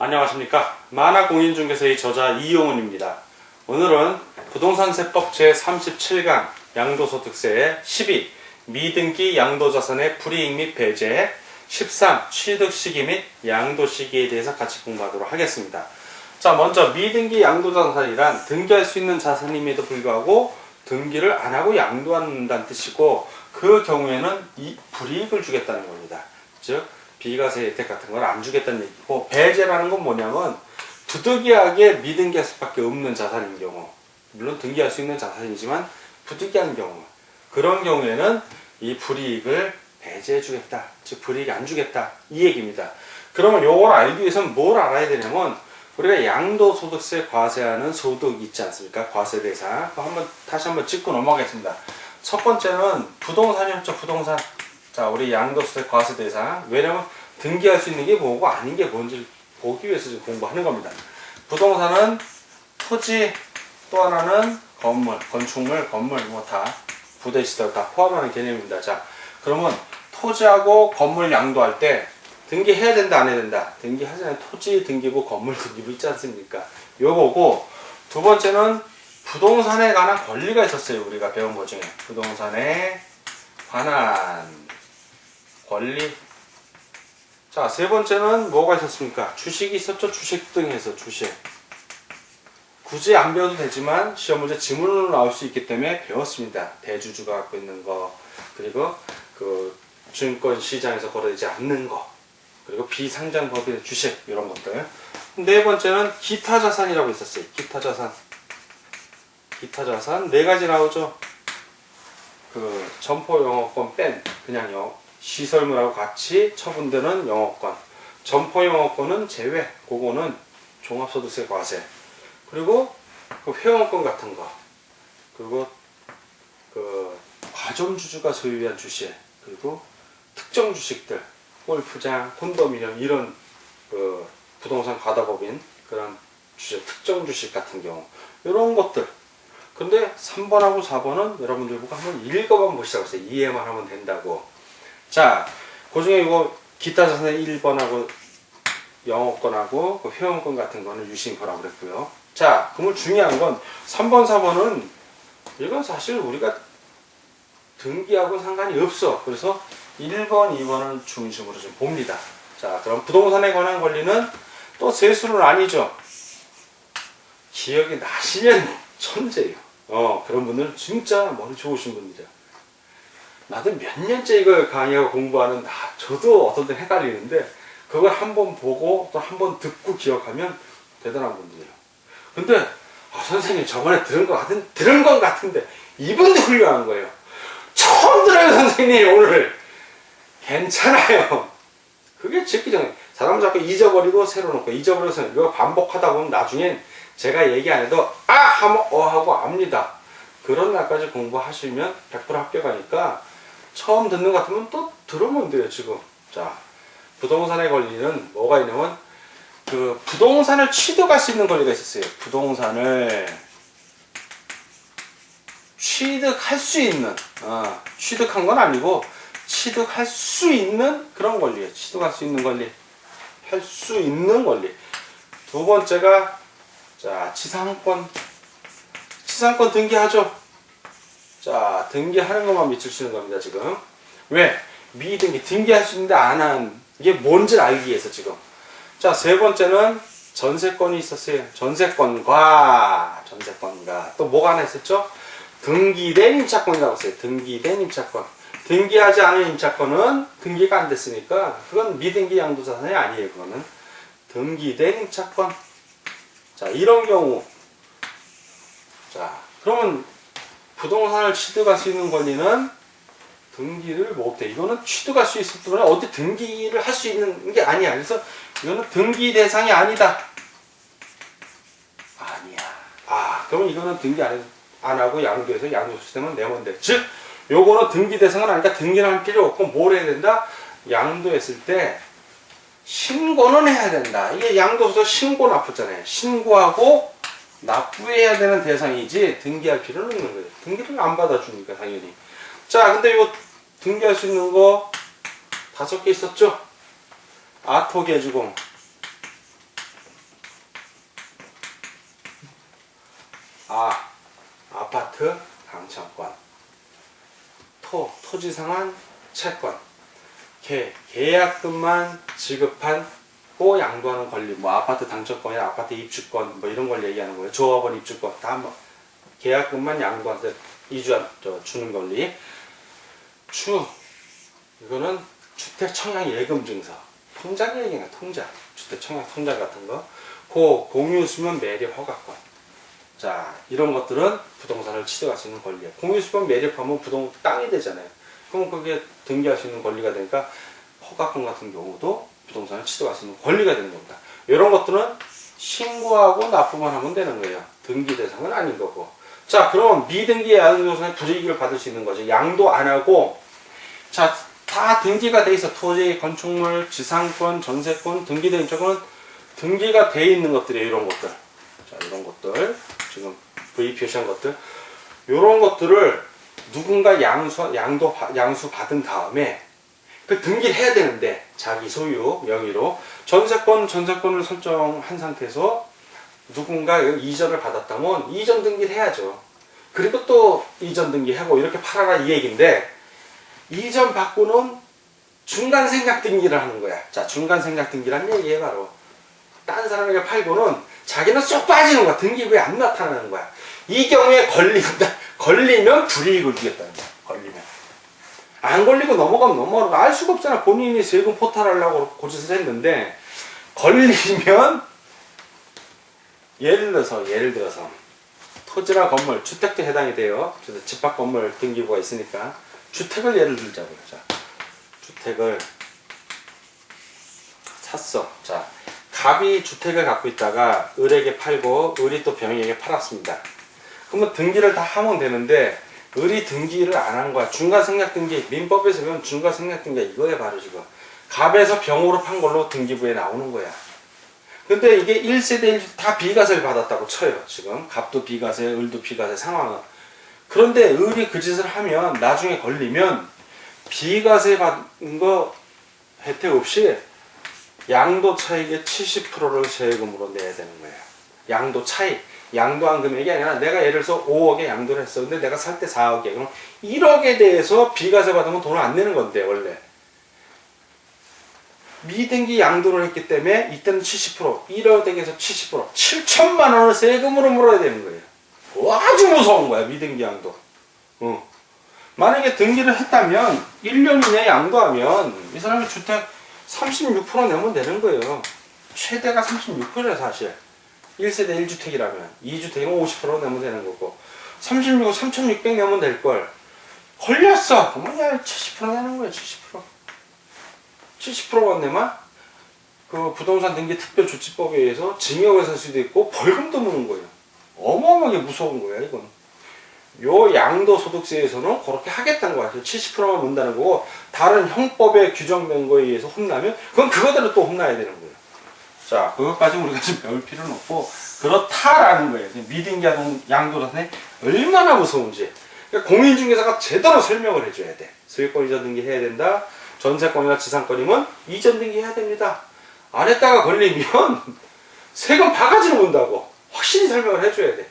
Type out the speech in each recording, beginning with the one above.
안녕하십니까. 만화공인중개사의 저자 이용훈입니다. 오늘은 부동산세법 제37강 양도소득세 12 미등기 양도자산의 불이익 및 배제 13 취득시기 및 양도시기에 대해서 같이 공부하도록 하겠습니다. 자, 먼저 미등기 양도자산이란 등기할 수 있는 자산임에도 불구하고 등기를 안하고 양도한다는 뜻이고, 그 경우에는 이 불이익을 주겠다는 겁니다. 즉 비과세 혜택 같은 걸 안 주겠다는 얘기고, 배제라는 건 뭐냐면 부득이하게 미등기할 수밖에 없는 자산인 경우, 물론 등기할 수 있는 자산이지만 부득이한 경우, 그런 경우에는 이 불이익을 배제해 주겠다, 즉 불이익 안 주겠다, 이 얘기입니다. 그러면 요걸 알기 위해서는 뭘 알아야 되냐면, 우리가 양도소득세 과세하는 소득 있지 않습니까? 과세 대상. 다시 한번 짚고 넘어가겠습니다. 첫 번째는 부동산이었죠. 부동산. 자, 우리 양도소득세 과세 대상. 왜냐면 등기할 수 있는 게 뭐고 아닌 게 뭔지 보기 위해서 지금 공부하는 겁니다. 부동산은 토지, 또 하나는 건물, 건축물, 건물 뭐 다 부대시설 다 포함하는 개념입니다. 자, 그러면 토지하고 건물 양도할 때 등기해야 된다, 안 해야 된다? 등기하잖아요. 토지 등기부, 건물 등기부 있지 않습니까? 요거고, 두 번째는 부동산에 관한 권리가 있었어요. 우리가 배운 것 중에. 부동산에 관한 권리. 자, 세 번째는 뭐가 있었습니까? 주식이 있었죠. 주식 등 해서 주식. 굳이 안 배워도 되지만 시험 문제 지문으로 나올 수 있기 때문에 배웠습니다. 대주주가 갖고 있는 거, 그리고 그 증권 시장에서 거래되지 않는 거, 그리고 비상장 법인의 주식, 이런 것들. 네 번째는 기타 자산이라고 있었어요. 기타 자산. 기타 자산 네 가지 나오죠. 그 점포 영업권 뺀 그냥 시설물하고 같이 처분되는 영업권. 점포 영업권은 제외. 그거는 종합소득세 과세. 그리고 그 회원권 같은 거. 그리고 그 과점주주가 소유한 주식. 그리고 특정 주식들. 골프장, 콘도미니엄, 이런 그 부동산 과다법인 그런 주식, 특정 주식 같은 경우, 이런 것들. 근데 3번하고 4번은 여러분들 보고 한번 읽어만 보시라고 했어요. 이해만 하면 된다고. 자, 그 중에 이거 기타 자산의 1번하고 영업권하고 그 회원권 같은 거는 유심코라고 그랬고요. 자, 그러면 중요한 건 3번, 4번은 이건 사실 우리가 등기하고 상관이 없어. 그래서 1번, 2번을 중심으로 좀 봅니다. 자, 그럼 부동산에 관한 권리는 또 세수는 아니죠. 기억이 나시면 천재예요. 그런 분들은 진짜 머리 좋으신 분들이야. 나도 몇 년째 이걸 강의하고 공부하는 저도 어떤 때 헷갈리는데, 그걸 한번 보고 또 한번 듣고 기억하면 대단한 분들이에요. 근데 선생님 저번에 들은 것 같은데 이분도 훌륭한 거예요. 처음 들어요 선생님 오늘. 괜찮아요. 그게 듣기 전에 사람 자꾸 잊어버리고 새로 놓고 잊어버리고 새로 놓고, 이거 반복하다 보면 나중엔 제가 얘기 안 해도 하면 하고 압니다. 그런 날까지 공부하시면 100% 합격하니까 처음 듣는 것 같으면 또 들으면 돼요. 지금. 자, 부동산의 권리는 뭐가 있냐면 그 부동산을 취득할 수 있는 권리가 있었어요. 부동산을 취득할 수 있는, 취득한 건 아니고 취득할 수 있는 그런 권리예요. 취득할 수 있는 권리, 할 수 있는 권리. 두 번째가 자, 지상권. 지상권 등기하죠. 자, 등기하는 것만 밑줄 치는 겁니다. 지금. 왜? 미등기 등기할 수 있는데 안 한 이게 뭔지 알기 위해서 지금. 자, 세 번째는 전세권이 있었어요. 전세권과 또 뭐가 하나 있었죠? 등기된 임차권이라고 했어요. 등기된 임차권. 등기하지 않은 임차권은 등기가 안 됐으니까 그건 미등기 양도자산이 아니에요. 그거는 등기된 임차권. 자, 이런 경우. 자, 그러면 부동산을 취득할 수 있는 권리는 등기를 못해. 이거는 취득할 수 있을 뿐만 아니라 어디 등기를 할 수 있는 게 아니야. 그래서 이거는 등기 대상이 아니다. 아니야. 그러면 이거는 등기 안 하고 양도해서 양도시스템은 내면 돼. 즉 요거는 등기 대상은 아니니까 등기는 할 필요 없고 뭘 해야 된다? 양도했을 때 신고는 해야 된다. 이게 양도서 신고 납부잖아요. 신고하고 납부해야 되는 대상이지 등기할 필요는 없는 거예요. 등기를 안 받아주니까 당연히. 자, 근데 이거 등기할 수 있는 거 5개 있었죠? 아토 개주공, 아파트 당첨권, 토지 상환 채권, 계약금만 지급하고 양도하는 권리, 뭐 아파트 당첨권이나 아파트 입주권 뭐 이런 걸 얘기하는 거예요. 조합원 입주권 다 뭐 계약금만 양도한테 주는 권리. 이거는 주택 청약 예금 증서, 통장 얘기가 통장, 주택 청약 통장 같은 거. 공유 수면 매립 허가권. 자, 이런 것들은 부동산을 취득할 수 있는 권리예요. 공유 수면 매립하면 땅이 되잖아요. 그럼 그게 등기할 수 있는 권리가 되니까 허가권 같은 경우도 부동산을 취득할 수 있는 권리가 되는 겁니다. 이런 것들은 신고하고 납부만 하면 되는 거예요. 등기 대상은 아닌 거고. 자, 그럼 미등기 양도소득세 불이익을 받을 수 있는 거죠. 양도 안 하고, 자, 다 등기가 돼 있어. 토지, 건축물, 지상권, 전세권, 등기된 입주권은 등기가 돼 있는 것들이에요. 이런 것들. 자, 이런 것들. 지금 V 표시한 것들. 이런 것들을 누군가 양수 받은 다음에 그 등기를 해야 되는데, 자기 소유 명의로 전세권을 설정한 상태에서 누군가 이전을 받았다면 이전 등기를 해야죠. 그리고 또 이전 등기하고 이렇게 팔아라 이 얘기인데, 이전 받고는 중간 생략 등기를 하는 거야. 자, 중간 생략 등기란 얘기예요. 바로 딴 사람에게 팔고는 자기는 쏙 빠지는 거야. 등기부에 안 나타나는 거야. 이 경우에 걸리면 불이익을 주겠다는 거야. 걸리면. 안 걸리고 넘어가면 알 수가 없잖아. 본인이 세금 포탈하려고 고짓을 했는데, 걸리면 예를 들어서 토지나 건물, 주택도 해당이 돼요. 집합 건물 등기부가 있으니까 주택을 예를 들자고요. 자, 주택을 샀어. 자, 갑이 주택을 갖고 있다가 을에게 팔고 을이 또 병에게 팔았습니다. 그러면 등기를 다 하면 되는데 을이 등기를 안 한 거야. 중간 생략 등기, 민법에서 보면 중간 생략 등기가 이거야. 바로 지금 갑에서 병으로 판 걸로 등기부에 나오는 거야. 근데 이게 1세대 1주택 다 비과세를 받았다고 쳐요. 지금 갑도 비과세, 을도 비과세 상황은. 그런데 을이 그 짓을 하면 나중에 걸리면 비과세 받은 거 혜택 없이 양도 차익의 70%를 세금으로 내야 되는 거예요. 양도 차익. 양도한 금액이 아니라 내가 예를 들어서 5억에 양도를 했어. 근데 내가 살 때 4억이야. 그럼 1억에 대해서 비과세 받으면 돈을 안 내는 건데, 원래. 미등기 양도를 했기 때문에 이때는 70%, 1억에서 70%, 7천만 원을 세금으로 물어야 되는 거예요. 아주 무서운 거야, 미등기 양도. 만약에 등기를 했다면 1년 이내에 양도하면 이 사람이 주택 36% 내면 되는 거예요. 최대가 36%야 사실. 1세대 1주택이라면 2주택이면 50% 내면 되는 거고 36, 3,600 내면 될걸. 걸렸어. 그러면 70% 내는 거예요. 70%. 70%만 내면 그 부동산 등기 특별조치법에 의해서 징역을 살 수도 있고 벌금도 무는 거예요. 어마어마하게 무서운 거야 이건. 요 양도소득세에서는 그렇게 하겠다는 거야. 70%만 문다는 거고 다른 형법에 규정된 거에 의해서 혼나면 그건 그거대로 또 혼나야 되는 거예요. 자, 그것까지 우리가 지금 배울 필요는 없고 그렇다라는 거예요. 미등기 양도자산이 얼마나 무서운지. 그러니까 공인중개사가 제대로 설명을 해줘야 돼. 소유권 이전 등기 해야 된다. 전세권이나 지상권이면 이전 등기 해야 됩니다. 안 했다가 걸리면 세금 바가지로 문다고 확실히 설명을 해줘야 돼.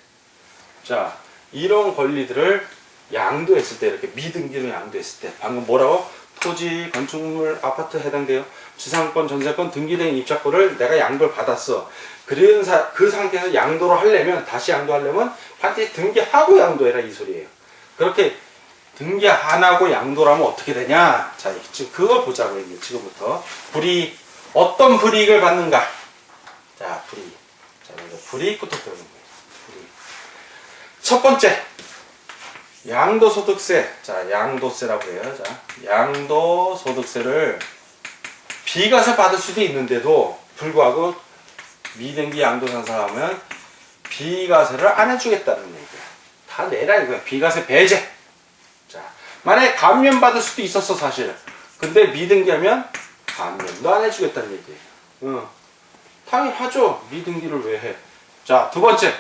자, 이런 권리들을 양도했을 때, 이렇게 미등기로 양도했을 때, 방금 뭐라고? 토지, 건축물, 아파트 해당돼요. 지상권, 전세권, 등기된 입자권을 내가 양도를 받았어. 그 상태에서 양도를 하려면, 다시 양도하려면 반드시 등기하고 양도해라 이 소리예요. 그렇게 등기 안 하고 양도를 하면 어떻게 되냐? 자, 지금 그걸 보자고요. 지금부터 어떤 불이익을 받는가? 자, 불이익. 자, 먼저 불이익부터 배우는 거예요. 불이익. 첫 번째, 양도소득세. 자, 양도세라고 해요. 자, 양도소득세를 비과세 받을 수도 있는데도 불구하고 미등기 양도자산하면 비과세를 안 해주겠다는 얘기야. 다 내라 이거야. 비과세 배제. 자, 만약에 감면 받을 수도 있었어 사실. 근데 미등기하면 감면도 안 해주겠다는 얘기예요. 당연하죠. 미등기를 왜 해? 자, 두 번째,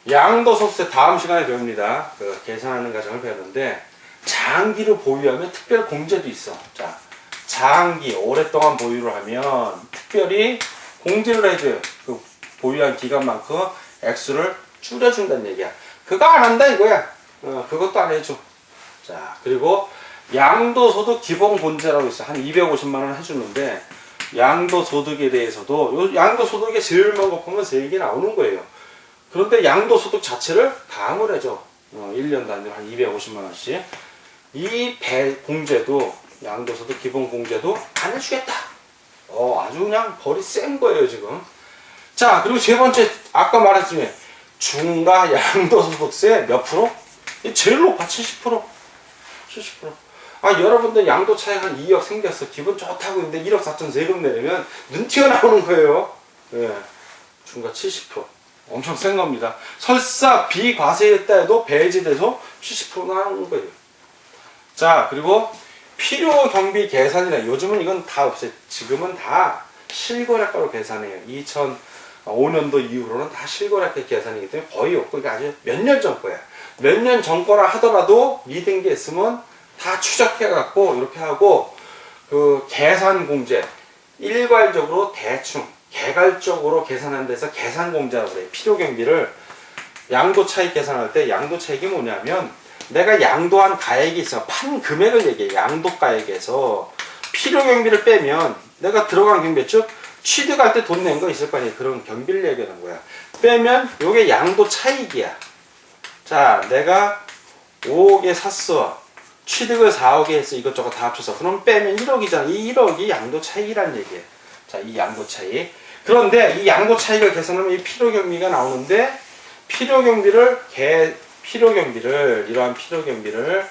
양도소득세 다음 시간에 배웁니다. 그 계산하는 과정을 배우는데 장기로 보유하면 특별 공제도 있어. 자, 장기 오랫동안 보유를 하면 특별히 공제를 해줘요. 그 보유한 기간만큼 액수를 줄여준다는 얘기야. 그거 안 한다 이거야. 그것도 안 해줘. 자, 그리고 양도소득 기본본세라고 있어. 한 250만 원 해주는데, 양도소득에 대해서도, 요 양도소득에 제일 먹어보면 3개 나오는 거예요. 그런데 양도소득 자체를 감을 해줘. 1년 단위로 한 250만 원씩. 이 공제도, 양도소득 기본공제도 안 해주겠다. 아주 그냥 벌이 센 거예요, 지금. 자, 그리고 세 번째, 아까 말했지만, 중과 양도소득세 몇 프로? 제일 높아, 70%. 70%. 여러분들 양도 차익 한 2억 생겼어. 기분 좋다고 했는데 1억 4천 세금 내려면 눈 튀어나오는 거예요. 예. 중과 70%. 엄청 센 겁니다. 설사 비과세했다 해도 배제돼서 70% 나오는 거예요. 자, 그리고 필요 경비 계산이나 요즘은 이건 다 없어요. 지금은 다 실거래가로 계산해요. 2005년도 이후로는 다 실거래가 계산이기 때문에 거의 없고, 이게 아주 몇 년 전 거야. 몇 년 전 거라 하더라도 미등기 있으면 다 추적해갖고 이렇게 하고, 그 계산 공제 일괄적으로 대충 개괄적으로 계산한 데서 계산 공제라고 그래요. 필요 경비를 양도 차익 계산할 때 양도 차익이 뭐냐면, 내가 양도한 가액이 있어. 판 금액을 얘기해. 양도 가액에서 필요 경비를 빼면 내가 들어간 경비, 즉 취득할 때 돈 낸 거 있을 거 아니에요. 그런 경비를 얘기하는 거야. 빼면 요게 양도 차익이야. 자, 내가 5억에 샀어. 취득을 4억에 했어. 이것저것 다 합쳐서. 그럼 빼면 1억이잖아. 이 1억이 양도 차익이란 얘기예요. 자, 이 양도 차익. 그런데 이 양도 차익을 계산하면 이 필요 경비가 나오는데, 이러한 필요 경비를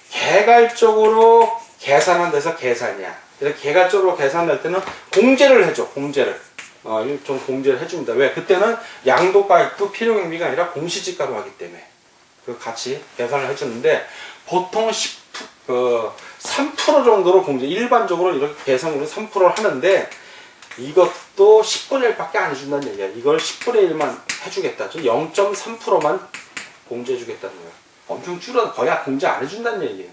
개괄적으로 계산한 데서 계산이야. 그래서 개괄적으로 계산할 때는 공제를 해줘. 공제를. 좀 공제를 해줍니다. 왜? 그때는 양도가액도 필요 경비가 아니라 공시지가로 하기 때문에. 그 같이 계산을 해주는데, 보통 3% 정도로 공제, 일반적으로 이렇게 계산으로 3%를 하는데, 이것도 10분의 1밖에 안 해준다는 얘기야. 이걸 10분의 1만 해주겠다. 0.3%만 공제해주겠다는 거야. 엄청 줄어서 거의 공제 안 해준다는 얘기예요.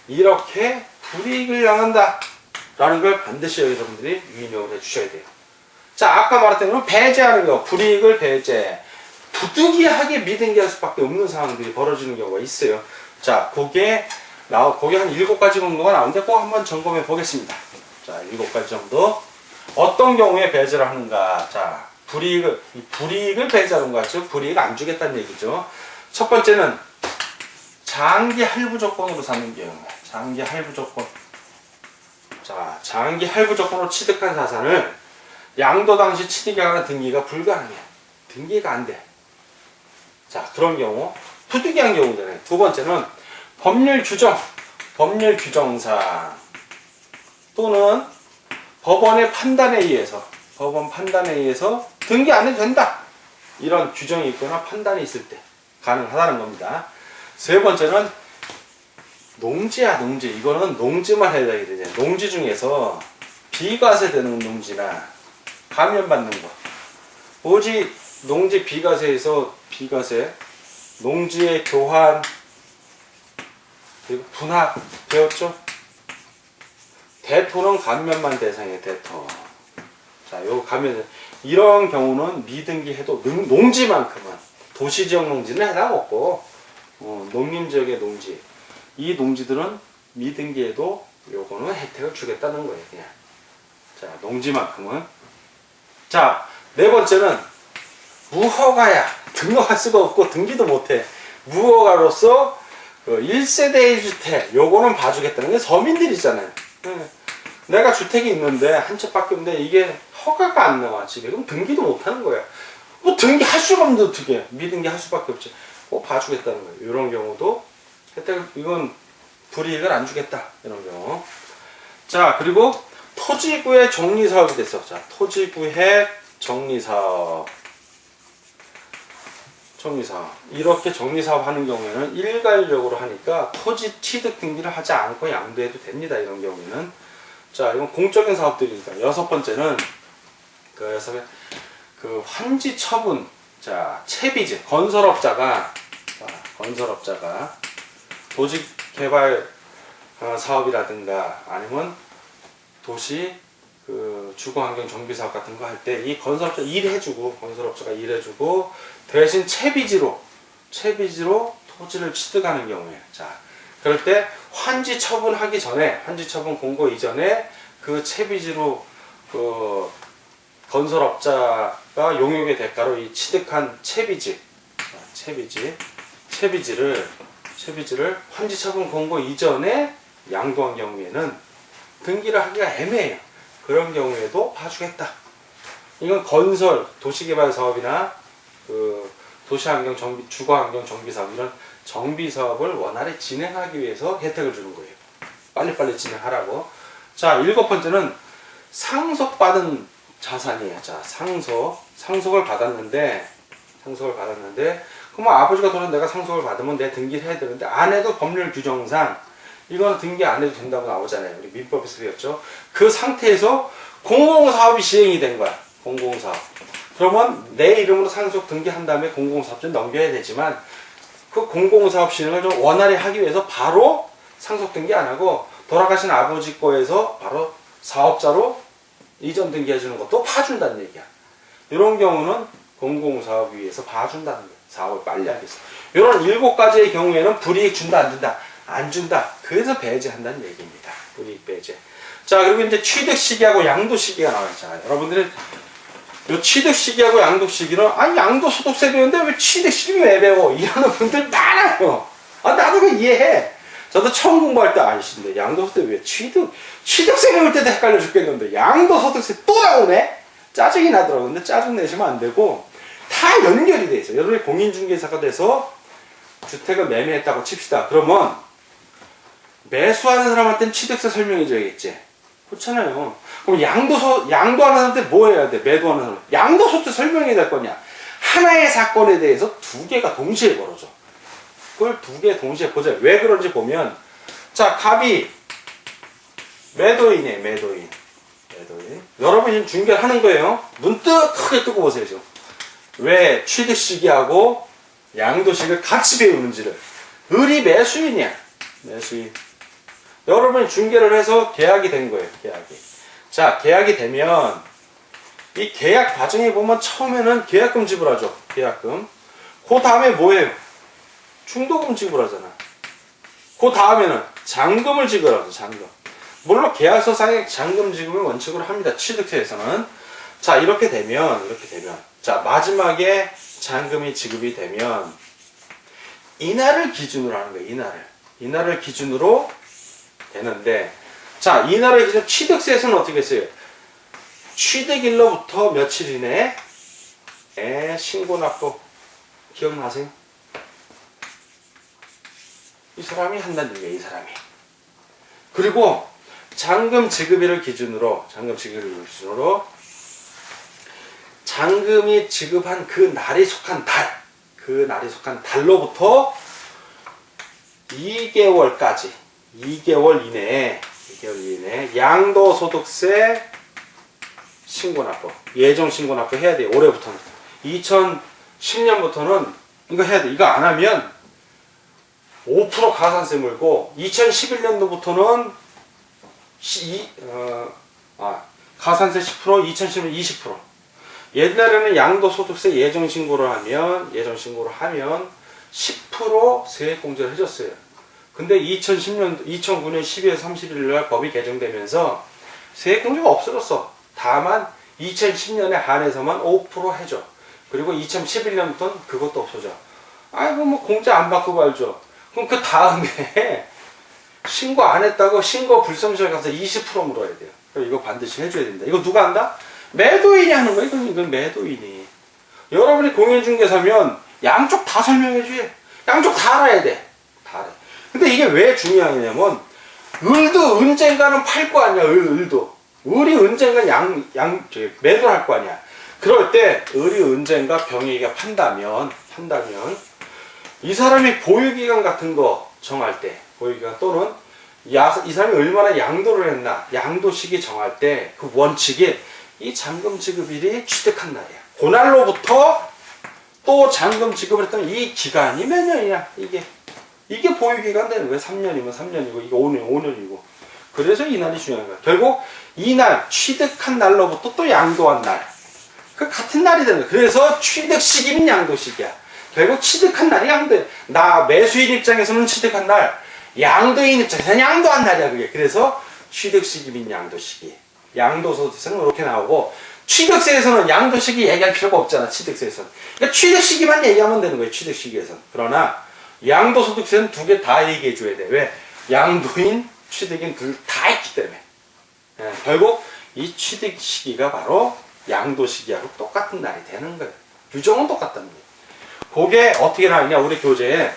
이렇게 불이익을 당한다 라는 걸 반드시 여러분들이 유념을 해주셔야 돼요. 자, 아까 말했던 건 배제하는 거, 불이익을 배제. 부득이하게 미등기할 수밖에 없는 상황들이 벌어지는 경우가 있어요. 자, 거기에 한 7가지 정도가 나오는데 꼭 한번 점검해 보겠습니다. 자, 7가지 정도. 어떤 경우에 배제를 하는가? 자, 불이익을 배제하는 거야. 즉, 불이익 안 주겠다는 얘기죠. 첫 번째는 장기 할부 조건으로 사는 경우. 장기 할부 조건. 자, 장기 할부 조건으로 취득한 자산을 양도 당시 취득에 관한 등기가 불가능해. 등기가 안 돼. 자, 그런 경우. 부득이한 경우잖아요. 두 번째는 법률 규정상 또는 법원 판단에 의해서 등기 안 해도 된다. 이런 규정이 있거나 판단이 있을 때 가능하다는 겁니다. 세 번째는 농지야, 농지. 이거는 농지만 해당이 되죠. 농지 중에서 비과세되는 농지나 감면받는 거. 오직 농지 비과세에서 농지의 교환, 그리고 분할 배웠죠? 대토는 감면만 대상이에요, 대토. 자, 요 감면, 이런 경우는 미등기 해도 농지만큼은, 도시지역 농지는 해당 없고, 농림지역의 농지. 이 농지들은 미등기해도 요거는 혜택을 주겠다는 거예요, 그냥. 자, 농지만큼은. 자, 네 번째는 무허가야. 등록할 수가 없고 등기도 못해. 무허가로서 1세대 1주택, 요거는 봐주겠다는 게 서민들이잖아요. 내가 주택이 있는데 한 채밖에 없는데 이게 허가가 안 나와 집에. 그럼 등기도 못하는 거야. 뭐 등기할 수가 없는데 어떻게 미등기 할 수밖에 없지. 봐주겠다는 거예요. 이런 경우도 혜택을, 이건 불이익을 안 주겠다, 이런 경우. 자, 그리고 토지구의 정리사업이 됐어. 자, 토지구의 정리사업. 이렇게 정리사업 하는 경우에는 일괄적으로 하니까 토지 취득 등기를 하지 않고 양도해도 됩니다. 이런 경우에는. 자, 이건 공적인 사업들이니까. 6번째는 그 환지 처분. 자, 채비지. 건설업자가 도시 개발 사업이라든가 아니면 도시 그 주거환경 정비 사업 같은 거 할 때 이 건설업자 건설업자가 일해주고 대신 채비지로 채비지로 토지를 취득하는 경우에, 자, 그럴 때 환지 처분하기 전에, 환지 처분 공고 이전에 그 채비지로 그 건설업자가 용역의 대가로 이 취득한 채비지를 환지 처분 공고 이전에 양도한 경우에는 등기를 하기가 애매해요. 그런 경우에도 봐주겠다. 이건 건설, 도시개발 사업이나 그 도시환경 정비, 주거환경 정비 사업 이런 정비 사업을 원활히 진행하기 위해서 혜택을 주는 거예요. 빨리빨리 진행하라고. 자, 7번째는 상속받은 자산이에요. 자, 상속을 받았는데, 그럼 아버지가 돈을 내가 상속을 받으면 내 등기를 해야 되는데, 안 해도 법률 규정상, 이거는 등기 안 해도 된다고 나오잖아요. 우리 민법에서 배웠죠. 그 상태에서 공공사업이 시행이 된 거야. 공공사업. 그러면 내 이름으로 상속 등기한 다음에 공공사업자에 넘겨야 되지만, 그 공공사업 시행을 좀 원활히 하기 위해서 바로 상속 등기 안 하고, 돌아가신 아버지 거에서 바로 사업자로 이전 등기해주는 것도 봐준다는 얘기야. 이런 경우는 공공사업위에서 봐준다는 거야. 사업을 빨리 하기 위해서. 이런 7가지의 경우에는 불이익 준다, 안 준다? 안 준다. 그래서 배제한다는 얘기입니다. 불이익 배제. 자, 그리고 이제 취득 시기하고 양도 시기가 나와요. 자, 여러분들은 이 취득 시기하고 양도 시기는, 아니, 양도소득세 배우는데 왜 취득 시기 왜 배워? 이러는 분들 많아요. 아, 나도 그 이해해. 저도 처음 공부할 때 아니신데, 양도소득세 왜 취득세 배울 때도 헷갈려 죽겠는데, 양도소득세 또 나오네? 짜증이 나더라고요. 근데 짜증 내시면 안 되고, 다 연결이 돼 있어요. 여러분이 공인중개사가 돼서 주택을 매매했다고 칩시다. 그러면, 매수하는 사람한테는 취득세 설명해줘야겠지. 그렇잖아요. 그럼 양도하는 사람한테 뭐 해야 돼? 매도하는 사람. 양도소득세 설명해야 될 거냐? 하나의 사건에 대해서 2개가 동시에 벌어져. 그걸 2개 동시에 보자. 왜 그런지 보면, 자, 갑이 매도인이에요. 매도인. 여러분이 지금 중개를 하는 거예요. 눈 크게 뜨고 보세요. 지금. 왜 취득 시기하고 양도 시기를 같이 배우는지를. 을이 매수인이야. 매수인. 여러분이 중개를 해서 계약이 된 거예요. 계약이. 자, 계약이 되면 이 계약 과정에 보면 처음에는 계약금 지불하죠. 계약금. 그 다음에 뭐예요? 중도금 지불하잖아. 그 다음에는 잔금을 지불하죠. 잔금. 물론 계약서상의 잔금 지급을 원칙으로 합니다. 취득세에서는. 자, 이렇게 되면 자, 마지막에 잔금이 지급이 되면 이날을 기준으로 하는 거예요. 이날을 기준으로 되는데, 자, 이날을 기준 취득세에서는 어떻게 했어요? 취득일로부터 며칠 이내에 신고 납부. 기억나세요? 이 사람이 한다는 얘기예요. 이 사람이. 그리고 잔금 지급일을 기준으로 잔금이 지급한 그 날이 속한 달로부터 2개월 이내에 양도소득세 신고납부, 예정신고납부 해야 돼요. 올해부터는. 2010년부터는 이거 해야 돼. 이거 안 하면 5% 가산세 물고, 2011년도부터는 가산세 10%, 2010년 20%. 옛날에는 양도소득세 예정신고를 하면 10% 세액공제를 해줬어요. 근데 2009년 12월 31일 날 법이 개정되면서 세액공제가 없어졌어. 다만 2010년에 한해서만 5% 해줘. 그리고 2011년부터는 그것도 없어져. 아이고, 뭐 공제 안 받고 말죠. 그럼 그 다음에 신고 안 했다고 신고 불성실에 가서 20% 물어야 돼요. 이거 반드시 해줘야 된다. 이거 누가 한다? 매도인이 하는 거야. 이건 매도인이. 여러분이 공인중개사면 양쪽 다 설명해줘요. 양쪽 다 알아야 돼. 다 알아. 근데 이게 왜 중요하냐면, 을도 언젠가는 팔 거 아니야. 을도. 을이 언젠가 매도를 할 거 아니야. 그럴 때 을이 언젠가 병익이가 판다면 이 사람이 보유기간 같은 거 정할 때, 보유기간 또는 이 사람이 얼마나 양도를 했나, 양도 시기 정할 때 그 원칙이 이 잔금 지급일이 취득한 날이야. 그날로부터 또 잔금 지급을 했던 이 기간이 몇 년이냐, 이게 보유기간 되는 거야. 3년이면 3년이고, 이거 5년이고. 그래서 이 날이 중요한 거야. 결국 이 날, 취득한 날로부터 또 양도한 날. 그 같은 날이 되는 거야. 그래서 취득 시기는 양도 시기야. 결국 취득한 날이 양도예요. 나 매수인 입장에서는 취득한 날, 양도인 입장에서는 양도한 날이야 그게. 그래서 취득시기 및 양도시기. 양도소득세는 이렇게 나오고, 취득세에서는 양도시기 얘기할 필요가 없잖아. 취득세에서는. 그러니까 취득시기만 얘기하면 되는 거예요. 취득시기에서는. 그러나 양도소득세는 두 개 다 얘기해 줘야 돼. 왜? 양도인, 취득인 둘 다 있기 때문에. 예, 결국 이 취득시기가 바로 양도시기하고 똑같은 날이 되는 거예요. 규정은 똑같다는 거예요. 그게 어떻게 나오냐, 우리 교재에.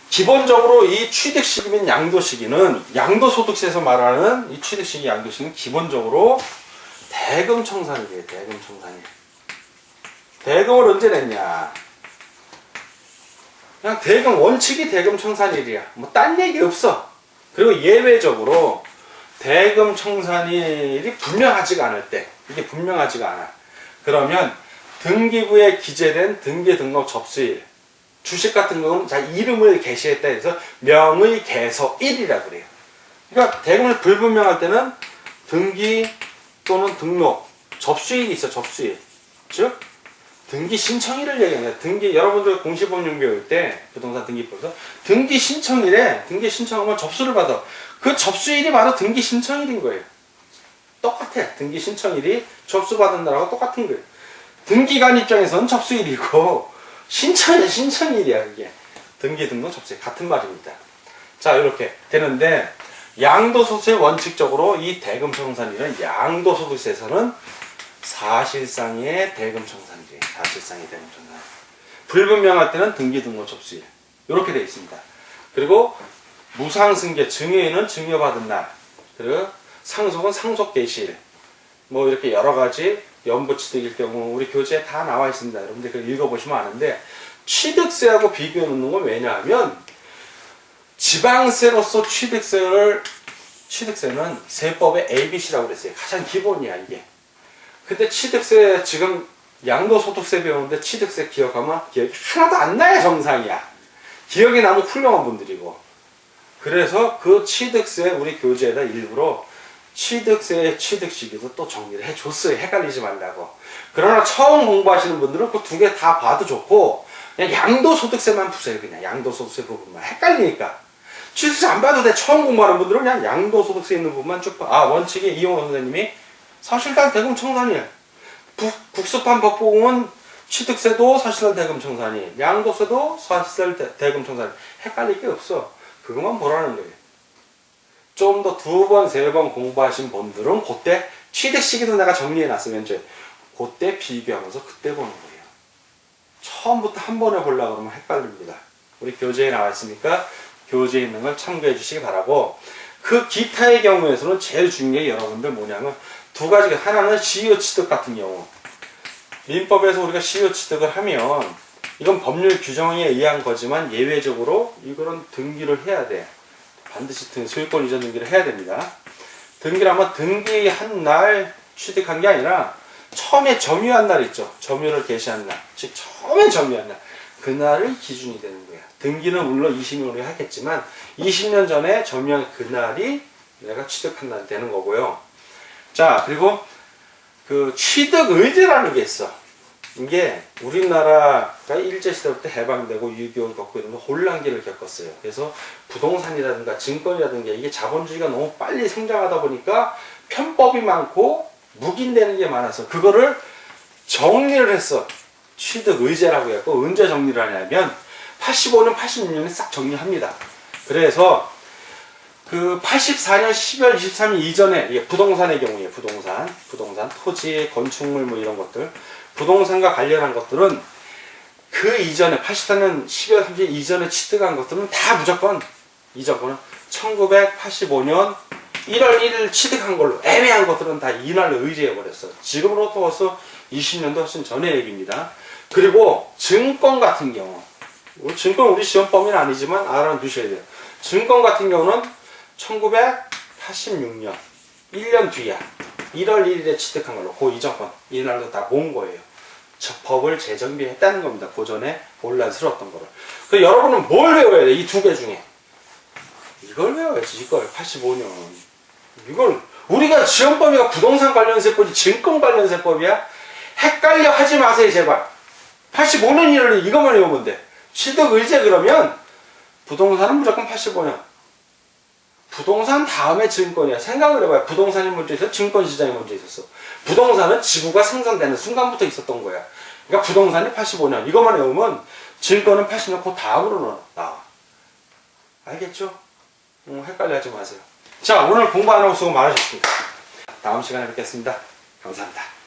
기본적으로 이 취득시기 및 양도시기는, 양도소득세에서 말하는 이 취득시기, 양도시기는 기본적으로 대금청산이에요. 대금청산이. 대금을 언제 냈냐? 그냥 대금, 원칙이 대금청산일이야. 뭐 딴 얘기 없어. 그리고 예외적으로 대금청산일이 분명하지가 않을 때, 이게 분명하지가 않아. 그러면 등기부에 기재된 등기등록 접수일, 주식 같은 경우는 자 이름을 게시했다 해서 명의 개서일이라고 그래요. 그러니까 대금을 불분명할 때는 등기 또는 등록, 접수일이 있어. 접수일. 즉 등기 신청일을 얘기하는. 등기, 여러분들 공시법령 배울 때 부동산 등기법에서 등기 신청일에, 등기 신청하면 접수를 받아. 그 접수일이 바로 등기 신청일인 거예요. 똑같아. 등기 신청일이 접수받은 날하고 똑같은 거예요. 등기관 입장에서는 접수일이고 신청일은 신청일이야. 그게 등기 등록 접수일 같은 말입니다. 자, 이렇게 되는데, 양도소득세 원칙적으로 이 대금청산일은 양도소득세에서는 사실상의 대금청산일이에요. 사실상의 대금청산. 불분명할 때는 등기 등록 접수일. 이렇게 되어 있습니다. 그리고 무상승계, 증여인은 증여받은 날, 그리고 상속은 상속 개시일. 뭐 이렇게 여러 가지 연부취득일 경우 우리 교재에 다 나와 있습니다. 여러분들 그걸 읽어보시면 아는데, 취득세하고 비교해 놓는 건 왜냐하면 지방세로서 취득세는 세법의 ABC라고 그랬어요. 가장 기본이야 이게. 근데 취득세, 지금 양도소득세 배우는데 취득세 기억하면 기억이 하나도 안 나야 정상이야. 기억이 나면 훌륭한 분들이고. 그래서 그 취득세 우리 교재에다 일부러 취득세의 취득시기도 또 정리를 해줬어요. 헷갈리지 말라고. 그러나 처음 공부하시는 분들은 그 두 개 다 봐도 좋고, 그냥 양도소득세만 보세요. 그냥 양도소득세 부분만. 헷갈리니까. 취득세 안 봐도 돼. 처음 공부하는 분들은 그냥 양도소득세 있는 부분만 쭉 봐. 아, 원칙이 이용호 선생님이 사실상 대금청산일. 국습한 법보공은 취득세도 사실상 대금청산일, 양도세도 사실상 대금청산일. 헷갈릴 게 없어. 그것만 보라는 거예요. 좀 더 두 번, 세 번 공부하신 분들은 그때 취득시기도 내가 정리해놨으면 이제 그때 비교하면서 그때 보는 거예요. 처음부터 한 번에 보려고 그러면 헷갈립니다. 우리 교재에 나와 있으니까 교재에 있는 걸 참고해 주시기 바라고. 그 기타의 경우에서는 제일 중요한 게 여러분들 뭐냐면 두 가지가, 하나는 시효취득 같은 경우. 민법에서 우리가 시효취득을 하면 이건 법률 규정에 의한 거지만 예외적으로 이거는 등기를 해야 돼. 반드시 소유권 이전 등기를 해야 됩니다. 등기를 하면 등기한 날 취득한 게 아니라 처음에 점유한 날 있죠. 점유를 개시한 날. 즉 처음에 점유한 날. 그날이 기준이 되는 거야. 등기는 물론 20년을 하겠지만 20년 전에 점유한 그날이 내가 취득한 날이 되는 거고요. 자, 그리고 그 취득의제라는 게 있어. 이게 우리나라가 일제시대부터 해방되고 6.25를 겪고 이런 혼란기를 겪었어요. 그래서 부동산이라든가 증권이라든가 이게 자본주의가 너무 빨리 성장하다 보니까 편법이 많고 묵인되는 게 많아서 그거를 정리를 했어. 취득의제라고 해갖고 언제 정리를 하냐면 85년, 86년에 싹 정리합니다. 그래서 그 84년 12월 23일 이전에, 이게 부동산의 경우에 부동산, 토지, 건축물 뭐 이런 것들, 부동산과 관련한 것들은 그 이전에 84년 12월 30일 이전에 취득한 것들은 다 무조건 이전거는 1985년 1월 1일 취득한 걸로, 애매한 것들은 다 이날로 의지해버렸어. 지금으로부터 벌써 20년도 훨씬 전의 얘기입니다. 그리고 증권 같은 경우, 증권 우리 시험 범위는 아니지만 알아두셔야 돼요. 증권 같은 경우는 1986년 1년 뒤야. 1월 1일에 취득한 걸로 그 이전권 이날로 다 모은 거예요. 법을 재정비했다는 겁니다. 그 전에 혼란스러웠던 거를. 그래서 여러분은 뭘 외워야 돼? 이 두 개 중에 이걸 외워야지. 이걸 85년 이걸 우리가 시험 범위가 부동산 관련세법이 증권 관련세법이야. 헷갈려 하지 마세요 제발. 85년이라니 이것만 외우면 돼. 취득 의제 그러면 부동산은 무조건 85년. 부동산 다음에 증권이야. 생각을 해봐요. 부동산이 먼저 있었어? 증권시장이 먼저 있었어? 부동산은 지구가 생성되는 순간부터 있었던 거야. 그러니까 부동산이 85년. 이것만 외우면 증권은 80년 그 다음으로 나와. 알겠죠? 헷갈려 하지 마세요. 자, 오늘 공부 안 하고 수고 많으셨습니다. 다음 시간에 뵙겠습니다. 감사합니다.